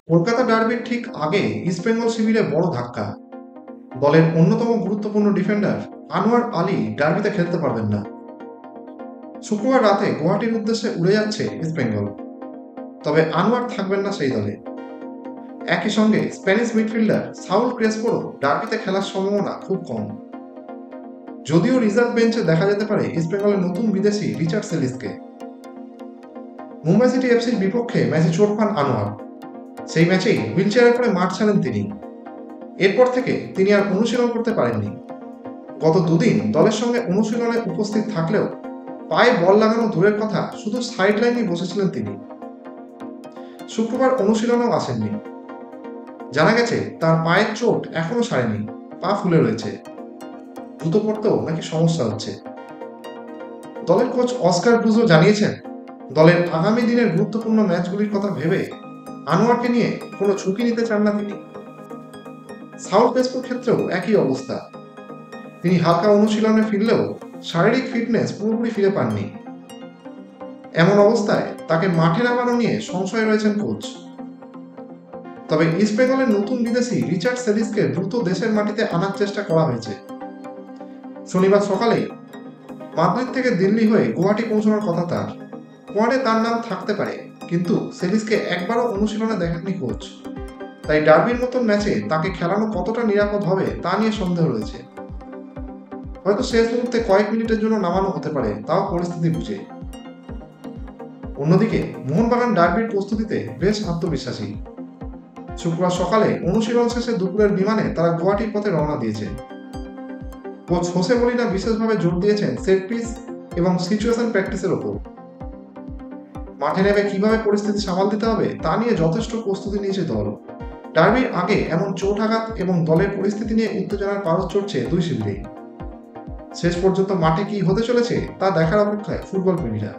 কলকাতা ডার্বির ঠিক আগে ইস্টবেঙ্গল শিবিরে বড় ধাক্কা। দলের অন্যতম গুরুত্বপূর্ণ ডিফেন্ডার আনোয়ার আলী ডার্বিতে খেলতে পারবেন না। শুক্রবার রাতে গুয়াহাটির উদ্দেশ্যে উড়ে যাচ্ছে ইস্টবেঙ্গল, তবে আনোয়ার থাকবেন না সেই দলে। একই সঙ্গে স্প্যানিশ মিডফিল্ডার সাউল ক্রেসপোরও ডার্বিতে খেলার সম্ভাবনা খুব কম। যদিও রিজার্ভ বেঞ্চে দেখা যেতে পারে ইস্টবেঙ্গলের নতুন বিদেশি রিচার্ড সেলিসকে। মুম্বাই সিটি এফসির বিপক্ষে ম্যাচে চোট পান আনোয়ার। সেই ম্যাচেই হুইলচেয়ারে করে মাঠ ছাড়েন তিনি। এরপর থেকে তিনি আর অনুশীলন করতে পারেননি। গত দুদিন দলের সঙ্গে অনুশীলনে উপস্থিত থাকলেও পায়ে বল লাগানো দূরের কথা, শুধু সাইড লাইনেই বসেছিলেন তিনি। শুক্রবার অনুশীলনেও আসেননি। জানা গেছে তার পায়ের চোট এখনো সারেনি, পা ফুলে রয়েছে। জুতো পরতেও নাকি সমস্যা হচ্ছে। দলের কোচ অস্কার ব্রুজো জানিয়েছেন, দলের আগামী দিনের গুরুত্বপূর্ণ ম্যাচগুলির কথা ভেবে আনোয়ারকে নিয়ে কোনো ঝুঁকি নিতে চান না তিনি। সাউল ক্রেসপোর ক্ষেত্রেও একই অবস্থা। তিনি হালকা অনুশীলনে ফিরলেও শারীরিক ফিটনেস পুরোপুরি ফিরে পাননি। এমন অবস্থায় তাকে মাঠে নামানো নিয়ে সংশয়ে রয়েছেন কোচ। তবে ইস্টবেঙ্গলের নতুন বিদেশি রিচার্ড সেলিসকে দ্রুত দেশের মাটিতে আনার চেষ্টা করা হয়েছে। শনিবার সকালেই মাদ্রিদ থেকে দিল্লি হয়ে গুয়াহাটি পৌঁছানোর কথা তার। পরে তার নাম থাকতে পারে, কিন্তু সেলিসকে একবারও অনুশীলনে দেখেননি কোচ। তাই ডার্বির মতন ম্যাচে তাকে খেলানো কতটা নিরাপদ হবে তা নিয়ে সন্দেহ রয়েছে। হয়তো শেষ মুহূর্তে কয়েক মিনিটের জন্য নামানো হতে পারে, তাও পরিস্থিতি বুঝে। অন্যদিকে মোহনবাগান ডার্বির প্রস্তুতিতে বেশ আত্মবিশ্বাসী। শুক্রবার সকালে অনুশীলন শেষে দুপুরের বিমানে তারা গুয়াহাটির পথে রওনা দিয়েছে। কোচ হোসে মলিনা বিশেষভাবে জোর দিয়েছেন সেট পিস এবং সিচুয়েশন প্র্যাকটিসের ওপর। মাঠে নেমে কিভাবে পরিস্থিতি সামাল দিতে হবে তা নিয়ে যথেষ্ট প্রস্তুতি নিয়েছে দল। ডার্বির আগে এমন চোট আঘাত এবং দলের পরিস্থিতি নিয়ে উত্তেজনার পারদ চড়ছে দুই শিবিরেই। শেষ পর্যন্ত মাঠে কি হতে চলেছে তা দেখার অপেক্ষায় ফুটবল প্রেমীরা।